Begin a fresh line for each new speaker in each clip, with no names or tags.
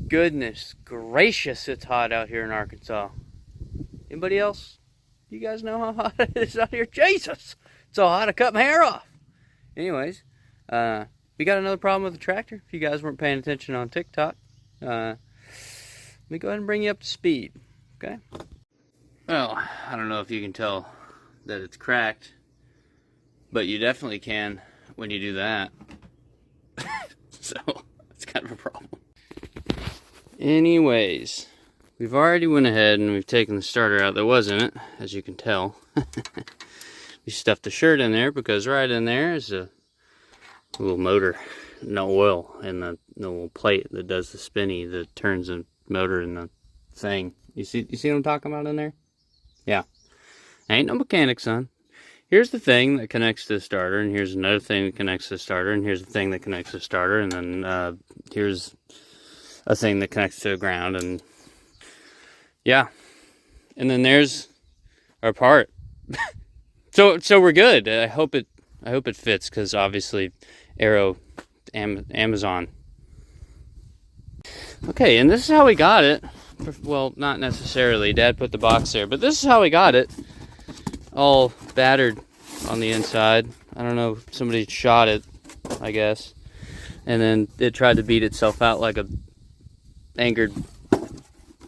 goodness gracious, it's hot out here in Arkansas. Anybody else? You guys know how hot it is out here? Jesus! It's so hot I cut my hair off. Anyways, we got another problem with the tractor. If you guys weren't paying attention on TikTok, let me go ahead and bring you up to speed, okay? Well, I don't know if you can tell that it's cracked, but you definitely can when you do that. So, it's kind of a problem. Anyways, we've already went ahead and we've taken the starter out that was in it, as you can tell. We stuffed the shirt in there because right in there is a little motor, no oil, and the little plate that does the spinny that turns the motor and the thing. You see what I'm talking about in there? Yeah. I ain't no mechanic, son. Here's the thing that connects to the starter, and here's another thing that connects to the starter, and here's the thing that connects to the starter, and then here's a thing that connects to the ground, and yeah. And then there's our part. So we're good. I hope it fits, because obviously Amazon. Okay, and this is how we got it. Well, not necessarily. Dad put the box there, but this is how we got it. All battered on the inside. I don't know, somebody shot it, I guess. And then it tried to beat itself out like a angered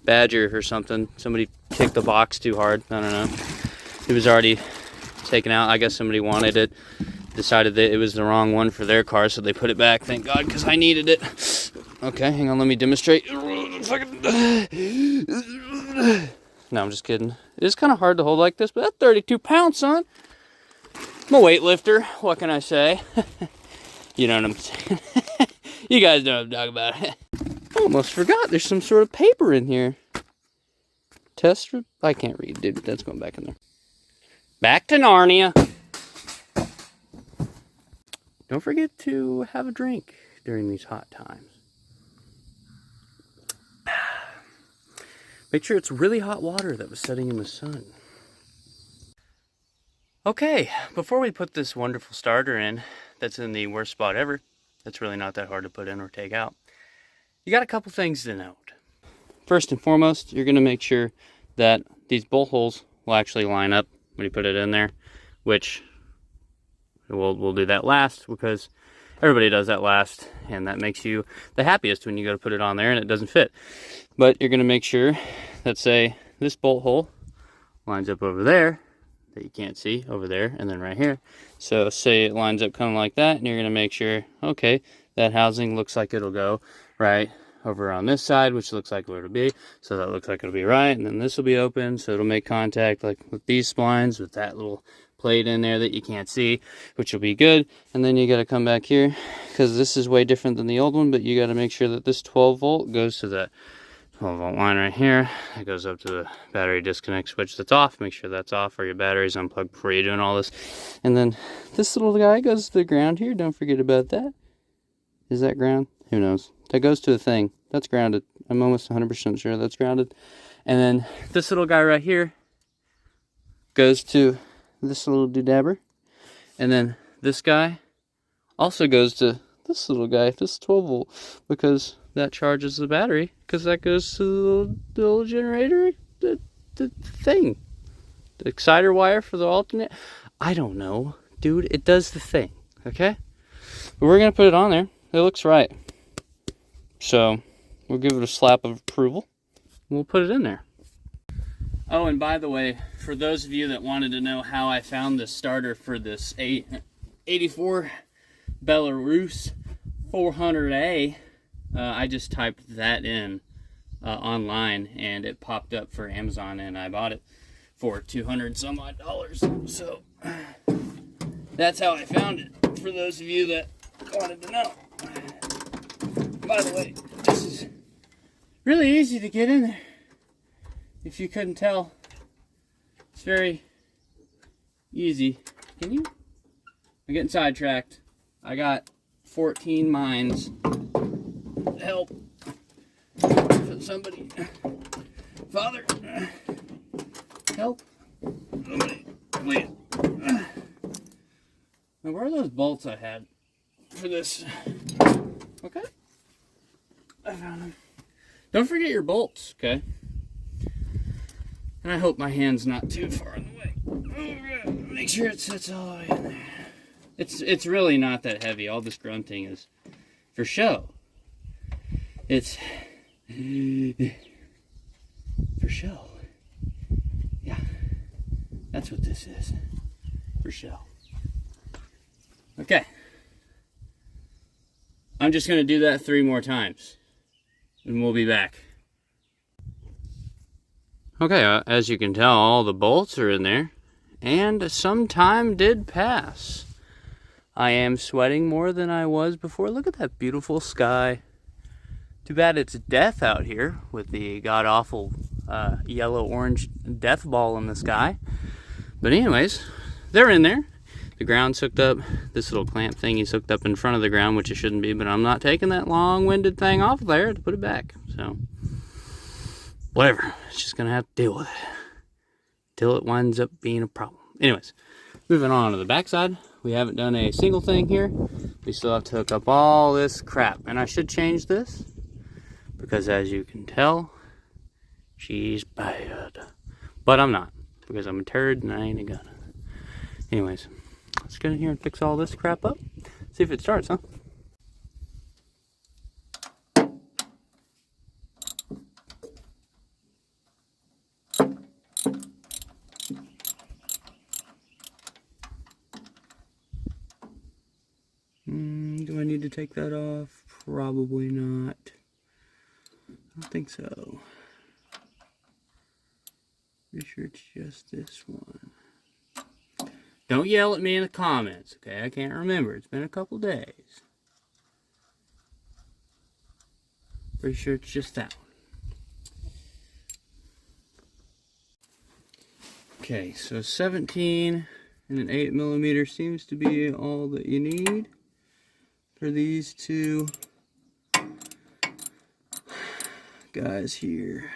badger or something. Somebody kicked the box too hard. I don't know. It was already taken out. I guess somebody wanted it. Decided that it was the wrong one for their car, so they put it back. Thank God, because I needed it. Okay, hang on, let me demonstrate. No, I'm just kidding. It is kind of hard to hold like this, but that's 32 pounds, son. I'm a weightlifter. What can I say? You know what I'm saying? You guys know what I'm talking about. I almost forgot. There's some sort of paper in here. Test. I can't read, dude. That's going back in there. Back to Narnia. Don't forget to have a drink during these hot times. Make sure it's really hot water that was setting in the sun. Okay, before we put this wonderful starter in, that's in the worst spot ever, that's really not that hard to put in or take out, you got a couple things to note. First and foremost, you're going to make sure that these bolt holes will actually line up when you put it in there, which we'll do that last because everybody does that last, and that makes you the happiest when you go to put it on there and it doesn't fit. But you're going to make sure that, say, this bolt hole lines up over there, that you can't see, over there, and then right here. So say it lines up kind of like that, and you're going to make sure, okay, that housing looks like it'll go right over on this side, which looks like where it'll be. So that looks like it'll be right, and then this will be open, so it'll make contact like with these splines, with that little plate in there that you can't see, which will be good. And then you got to come back here, because this is way different than the old one, but you got to make sure that this 12 volt goes to that 12 volt line right here. It goes up to the battery disconnect switch that's off. Make sure that's off, or your battery's unplugged before you're doing all this. And then this little guy goes to the ground here. Don't forget about that. Is that ground? Who knows? That goes to the thing. That's grounded. I'm almost 100% sure that's grounded. And then this little guy right here goes to this little doodabber. And then this guy also goes to this little guy, this 12 volt, because that charges the battery, because that goes to the little generator, the thing. The exciter wire for the alternate. I don't know, dude. It does the thing, okay? But we're going to put it on there. It looks right. So we'll give it a slap of approval. We'll put it in there. Oh, and by the way, for those of you that wanted to know how I found the starter for this 84 Belarus 400A, I just typed that in online, and it popped up for Amazon, and I bought it for $200 some odd. So that's how I found it, for those of you that wanted to know. By the way, this is really easy to get in there. If you couldn't tell, it's very easy. Can you? I'm getting sidetracked. I got 14 mines. Help. Somebody. Father. Help. Somebody. Wait. Now, where are those bolts I had for this? Okay. I found them. Don't forget your bolts, okay? And I hope my hand's not too far in the way. Oh, make sure it sits all the way in there. It's really not that heavy. All this grunting is for show. It's for show. Yeah, that's what this is. For show. Okay. I'm just going to do that 3 more times. And we'll be back. Okay, as you can tell, all the bolts are in there. And some time did pass. I am sweating more than I was before. Look at that beautiful sky. Too bad it's death out here with the god-awful yellow-orange death ball in the sky. But anyways, they're in there. The ground's hooked up. This little clamp thing is hooked up in front of the ground, which it shouldn't be, but I'm not taking that long-winded thing off there to put it back. So, whatever. It's just going to have to deal with it till it winds up being a problem. Anyways, moving on to the backside. We haven't done a single thing here. We still have to hook up all this crap. And I should change this because, as you can tell, she's bad. But I'm not, because I'm a turd and I ain't gonna. Anyways, let's get in here and fix all this crap up. See if it starts, huh? Do I need to take that off? Probably not. I don't think so. Pretty sure it's just this one. Don't yell at me in the comments, okay? I can't remember. It's been a couple days. Pretty sure it's just that one. Okay, so 17 and an 8mm seems to be all that you need for these two guys here.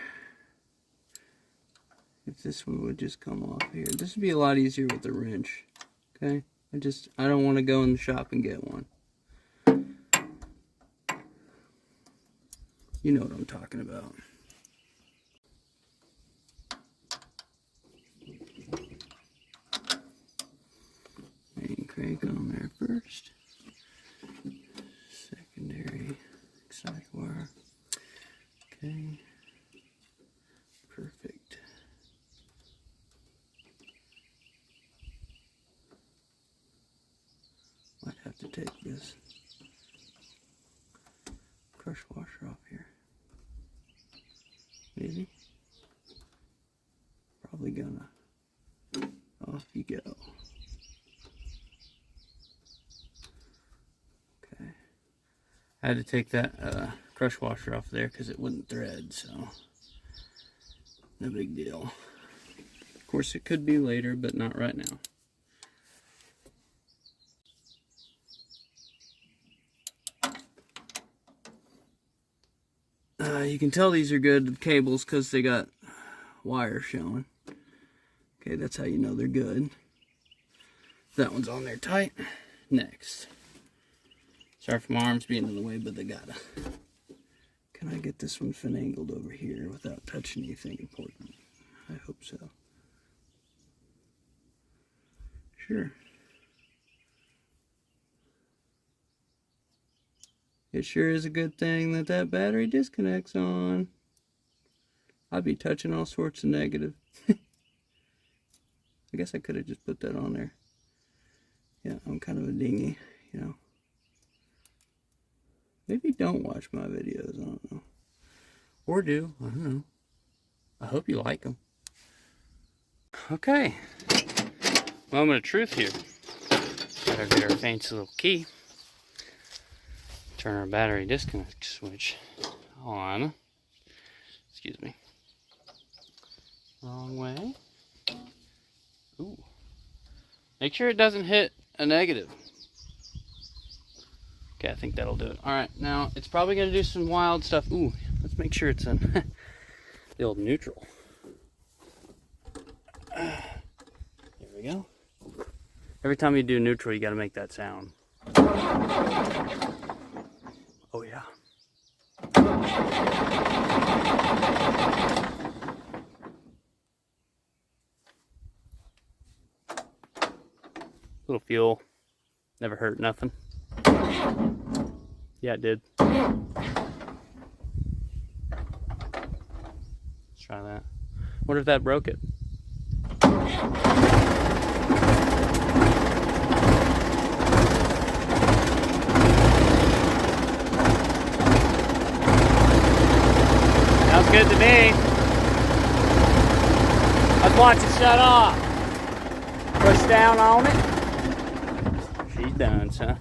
If this one would just come off here. This would be a lot easier with the wrench. Okay? I don't want to go in the shop and get one. You know what I'm talking about. Main crank on there first. Secondary side wire. Okay. Perfect. Might have to take this crush washer off here. Maybe. Probably gonna. Off you go. Okay. I had to take that crush washer off there because it wouldn't thread, so no big deal. Of course, it could be later, but not right now. You can tell these are good cables because they got wire showing. Okay, that's how you know they're good. That one's on there tight. Next. Sorry for my arms being in the way, but they gotta. Can I get this one finagled over here without touching anything important? I hope so. Sure. It sure is a good thing that that battery disconnects on. I'd be touching all sorts of negative. I guess I could have just put that on there. Yeah, I'm kind of a dingy, you know. Maybe don't watch my videos, I don't know. Or do, I don't know. I hope you like them. Okay. Moment of truth here. Gotta get our fancy little key. Turn our battery disconnect switch on. Excuse me. Wrong way. Ooh. Make sure it doesn't hit a negative. Okay, I think that'll do it. Alright, now it's probably going to do some wild stuff. Ooh, let's make sure it's in the old neutral. There we go. Every time you do neutral, you got to make that sound. Oh yeah. little fuel. Never hurt nothing. Yeah, it did. Let's try that. Wonder if that broke it. Sounds good to me. Let's watch it shut off. Push down on it. She's done, son.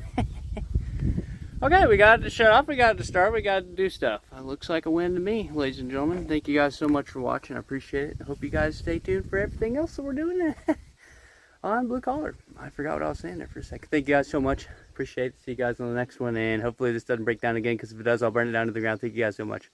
Okay, we got it to shut off, we got it to start, we got to do stuff. It looks like a win to me, ladies and gentlemen. Thank you guys so much for watching. I appreciate it. I hope you guys stay tuned for everything else that we're doing on Blue Collar. I forgot what I was saying there for a second. Thank you guys so much. Appreciate it. See you guys on the next one, and hopefully this doesn't break down again, because if it does, I'll burn it down to the ground. Thank you guys so much.